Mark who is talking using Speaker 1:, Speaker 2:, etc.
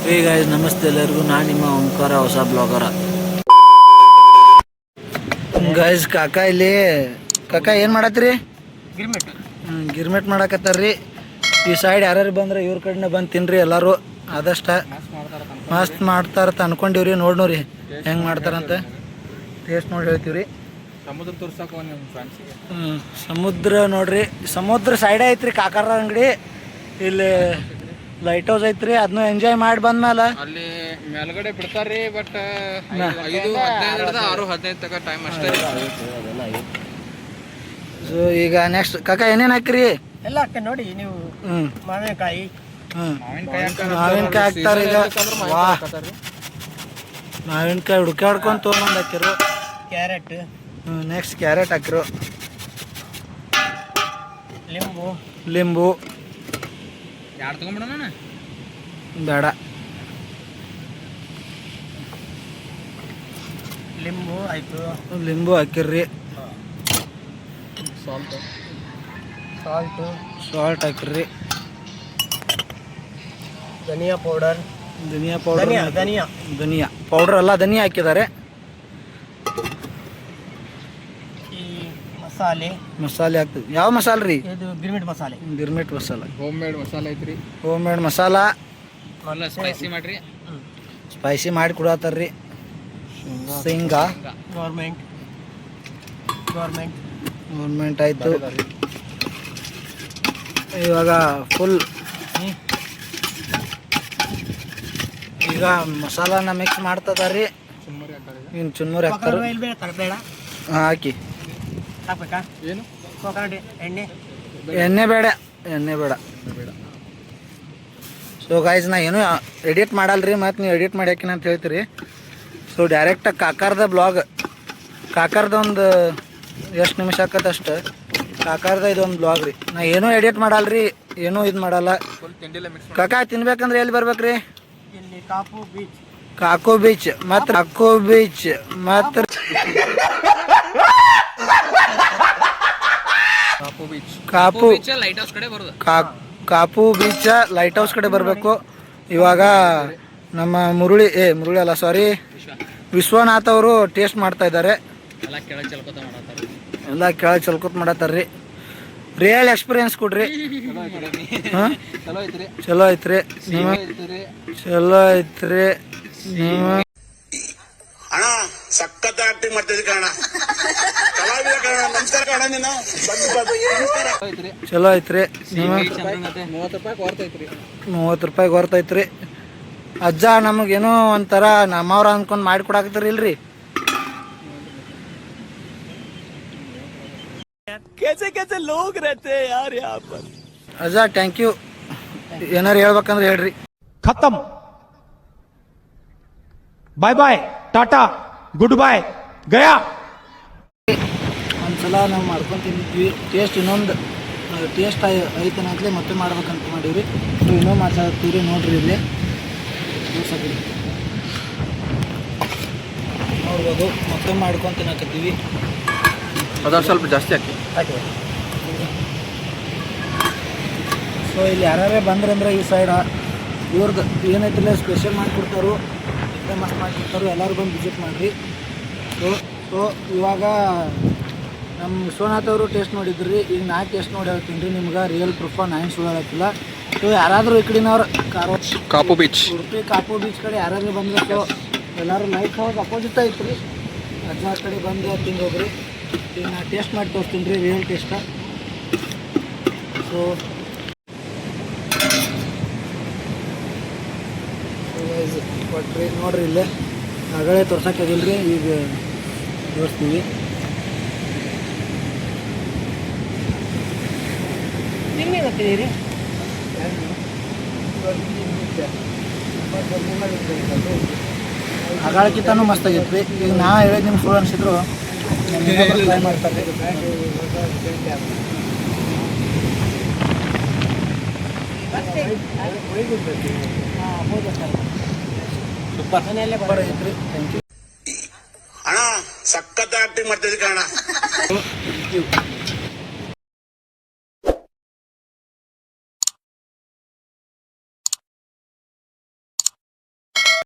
Speaker 1: Hey guys, ನಮಸ್ತೆ ಎಲ್ಲರಿಗೂ. ನಾನು ನಿಮ್ಮ ಓಂಕಾರ, ಹೊಸ ಬ್ಲಾಗರ. ಗಾಯ್ಸ್, ಕಾಕ ಇಲ್ಲಿ ಏನು ಮಾಡತ್ರಿ? ಗಿರ್ಮೆಟ್ ಮಾಡಕತ್ತಾರ್ರಿ. ಈ ಸೈಡ್ ಯಾರು ಬಂದ್ರೆ ಇವ್ರ ಕಡೆನೇ ಬಂದು ತಿನ್ರಿ ಎಲ್ಲರೂ. ಆದಷ್ಟ ಮಸ್ತ್ ಮಾಡ್ತಾರಂತ ಅನ್ಕೊಂಡಿವ್ರಿ. ನೋಡ್ರಿ ಹೆಂಗೆ ಮಾಡ್ತಾರಂತ ಟೇಸ್ಟ್ ನೋಡಿ ಹೇಳ್ತೀವ್ರಿ.
Speaker 2: ಸಮುದ್ರ ತೋರ್ಸಕ್ಕೆ
Speaker 1: ಸಮುದ್ರ ನೋಡ್ರಿ, ಸಮುದ್ರ ಸೈಡ್ ಐತ್ರಿ ಕಾಕಾರ ಅಂಗಡಿ. ಇಲ್ಲಿ ಲೈಟ್ ಹೌಸ್ ಐತ್ರಿ, ಅದನ್ನು ಎಂಜಾಯ್ ಮಾಡಿ ಬಂದ್ಮೇಲೆ
Speaker 2: ಅಲ್ಲಿ ಮೇಲ್ಗಡೆ ಬಿಡ್ತಾರ್ರಿ. ಬಟ್ 5:15 ತನಕ ಟೈಮ್ ಅಷ್ಟೇ.
Speaker 1: ಸೊ ಈಗ ನೆಕ್ಸ್ಟ್ ಕಾಕ ಏನೇನು ಹಾಕಿರಿ?
Speaker 3: ಎಲ್ಲ ಹಾಕ್ತೇನೆ ನೋಡಿ ನೀವು. ಮಾವಿನಕಾಯಿ
Speaker 1: ಹಾಕ್ತಾರೆ. ಈಗ ಮಾವಿನಕಾಯಿ ಹುಡುಕಾಡ್ಕೊಂಡು ತೊಗೊಂಡು ಹಾಕಿರು.
Speaker 3: ಕ್ಯಾರೆಟ್,
Speaker 1: ನೆಕ್ಸ್ಟ್ ಕ್ಯಾರೆಟ್ ಹಾಕಿರು. ಲಿಂಬು
Speaker 2: ಯಾರು ತಗೊಂಡ್ಬಿಡೋಣ?
Speaker 1: ಬೇಡ,
Speaker 3: ಲಿಂಬು ಆಯ್ತು.
Speaker 1: ಲಿಂಬು ಹಾಕಿರ್ರಿ. ಸಾಲ್ಟ್ ಹಾಕಿರ್ರಿ.
Speaker 3: ಧನಿಯಾ ಪೌಡರ್
Speaker 1: ಪೌಡರ್ ಅಲ್ಲ, ಧನಿಯಾ ಹಾಕಿದ್ದಾರೆ.
Speaker 3: ಈ
Speaker 1: ಮಸಾಲೆ ಹಾಕ್ತೀವಿ. ಯಾವ ಮಸಾಲೆ ರೀ?
Speaker 3: ಇದು ಗಿರ್ಮಿಟ್ ಮಸಾಲೆ.
Speaker 2: ಹೋಮ್ ಮೇಡ್ ಮಸಾಲೆ ಐತ್ರಿ.
Speaker 1: Home made masala.
Speaker 2: ಸ್ಪೈಸಿ ಮಾಡ್ರಿ,
Speaker 1: ಸ್ಪೈಸಿ ಮಾಡಿ ಕೊಡತ್ತಾರ್ರಿ. ಶೇಂಗಾ ಗೌರ್ಮೆಂಟ್ ಆಯಿತು. ಇವಾಗ ಫುಲ್ ಈಗ ಮಸಾಲಾನ ಮಿಕ್ಸ್ ಮಾಡ್ತದಾರ್ರಿ. ಇನ್ನು ಚುನ್ಮುರಿ ಹಾಕ್ತಾರೆ. ಹಾಕಿ.
Speaker 2: ಏನು
Speaker 1: ಎಣ್ಣೆ ಬೇಡ. ಸೊ ಗಾಯ್ಸ್, ನಾ ಏನೂ ಎಡಿಟ್ ಮಾಡಲ್ರಿ. ಮತ್ತು ನೀವು ಎಡಿಟ್ ಮಾಡಿ ಹಾಕಿನ ಅಂತ ಹೇಳ್ತೀರಿ. ಸೊ ಡೈರೆಕ್ಟಾಗಿ ಕಾಕಾರ್ದ ಬ್ಲಾಗ್, ಕಾಕಾರ್ದ ಒಂದು ಎಷ್ಟು ನಿಮಿಷ ಆಕತ್ತೆ ಅಷ್ಟು. ಕಾಕಾರ್ದ ಇದೊಂದು ಬ್ಲಾಗ್ ರೀ. ನಾ ಏನೂ ಎಡಿಟ್ ಮಾಡಲ್ರಿ, ಏನೂ ಇದು ಮಾಡಲ್ಲ. ಕಾಕ ತಿನ್ಬೇಕಂದ್ರೆ ಎಲ್ಲಿ ಬರ್ಬೇಕ್ರಿ? ಕಾಕು ಬೀಚ್ ಮತ್ತು ಕಾಪು ಬೀಚ್ ಲೈಟ್ ಹೌಸ್ ಕಡೆ ಬರಬೇಕು. ಇವಾಗ ನಮ್ಮ ಮುರುಳಿ ಅಲ್ಲ, ಸಾರಿ, ವಿಶ್ವನಾಥ್ ಅವರು ಟೇಸ್ಟ್ ಮಾಡ್ತಾ ಇದ್ದಾರೆ. ಎಲ್ಲ ಕೆಳಗೆ ಚಲ್ಕೋತ ಮಾಡತ್ತಾರ್ರಿ. ರಿಯಲ್ ಎಕ್ಸ್ಪೀರಿಯನ್ಸ್ ಕೊಡ್ರಿ. ಚಲೋ ಐತ್ರಿ.
Speaker 4: ಅಣ್ಣ ಸಖತ್ ಆಕ್ಟಿಂಗ್ ಮಾಡ್ತಿದ್ದೆ ಕಣ. ನಮಸ್ಕಾರ ಕಣ. ನೀನು
Speaker 1: ಚಲೋ ಐತ್ರಿ. 30 ರೂಪಾಯಿ ಹೊರ್ತೈತ್ರಿ. ಅಜ್ಜ ನಮಗೇನೋ ಒಂಥರ ನಮ್ಮವ್ರ ಅಂದ್ಕೊಂಡು ಮಾಡಿ ಕೊಡಾಕತ್ತೀರಿ ಇಲ್ರಿ?
Speaker 3: कैसे लोग रहते हैं यार यहाँ पर.
Speaker 1: ಅಜ್ಜ ಥ್ಯಾಂಕ್ ಯು. ಏನಾರು ಹೇಳ್ಬೇಕಂದ್ರೆ ಹೇಳ್ರಿ.
Speaker 5: खत्म. Bye bye, tata, goodbye, गया.
Speaker 1: ಒಂದ್ಸಲ ನಾವು ಮಾಡ್ಕೊಂಡು ತಿಂದಿದ್ವಿ. ಟೇಸ್ಟ್ ಇನ್ನೊಂದು ಟೇಸ್ಟ್ ಐತನಂತಲೇ ಮತ್ತೆ ಮಾಡ್ಬೇಕಂತ ಮಾಡೀವ್ರಿ. ನೀವು ಇನ್ನೂ ಮಾತಾಡ್ತೀವಿ ನೋಡ್ರಿ. ಇಲ್ಲಿ ನೋಡ್ಬೋದು, ಮತ್ತೆ ಮಾಡ್ಕೊಂಡು ತಿನ್ನಕತ್ತೀವಿ.
Speaker 2: ಅದ್ರ ಸ್ವಲ್ಪ ಜಾಸ್ತಿ ಹಾಕಿ.
Speaker 1: ಸೊ ಇಲ್ಲಿ ಯಾರೇ ಬಂದ್ರಂದ್ರೆ ಈ ಸೈಡ್ ಇವ್ರದ್ದು ಏನೈತಿಲ್ಲ ಸ್ಪೆಷಲ್ ಮಾಡಿಕೊಡ್ತಾರೋ, एकदम ಮಸ್ತ್ ಮಾಡಿಕೊಡ್ತಾರೋ. ಎಲ್ಲರೂ ಬಂದು ವಿಸಿಟ್ ಮಾಡಿರಿ. ಸೊ ಇವಾಗ ನಮ್ಮ ವಿಶ್ವನಾಥ್ ಅವರು ಟೇಸ್ಟ್ ನೋಡಿದ್ರಿ. ಈಗ ನಾ ಟೇಸ್ಟ್ ನೋಡಿ ಹೇಳ್ತೀನಿ ರೀ ನಿಮ್ಗೆ. ರಿಯಲ್ ಪ್ರೂಫ ನಾನು ಸುಳ್ಳು ಹೇಳತ್ತಿಲ್ಲ. ಸೊ ಯಾರಾದರೂ ಈ ಕಡೆನವ್ರು
Speaker 2: ಕಾಪು ಬೀಚ್,
Speaker 1: ಉಡುಪಿ ಕಾಪು ಬೀಚ್ ಕಡೆ ಯಾರಾದರೂ ಬಂದ್ರೆ ಸೊ ಎಲ್ಲರೂ ಲೈಟ್ ಹೌಸ್ ಅಪೋಸಿಟ್ ಐತ್ರಿ. ಅಜ್ಜ ಕಡೆ ಬಂದು ತಿಂದು ಹೋಗ್ರಿ. ಈಗ ನಾ ಟೇಸ್ಟ್ ಮಾಡಿ ತೋರಿಸ್ತೀನಿ ರೀ ರಿಯಲ್ ಟೇಸ್ಟ. ಸೊ ಕೊಟ್ರಿ ನೋಡ್ರಿ, ಇಲ್ಲೇ ಆಗಲೇ ತೋರ್ಸೋಕ್ಕಾಗಿಲ್ಲ ರೀ, ಈಗ ತೋರಿಸ್ತೀವಿ. ಆಗಾಳಕ್ಕಿಂತನೂ ಮಸ್ತ್ ಆಗೈತೆ ರೀ. ಈಗ ನಾ ಹೇಳಿದ ನಿಮ್ಗೆ ಸುಳ್ಳು ಅನಿಸಿದ್ರು ಟ್ರೈ ಮಾಡ್ತಾರೆ. ಸೂಪರ್ ಐತ್ರಿ. ಥ್ಯಾಂಕ್ ಯು
Speaker 4: ಅಣ್ಣ ಸಖತ್ ಆಕ್ಟಿಂಗ್ ಮಾಡ್ತಿದ್ದೆ ಕಣ.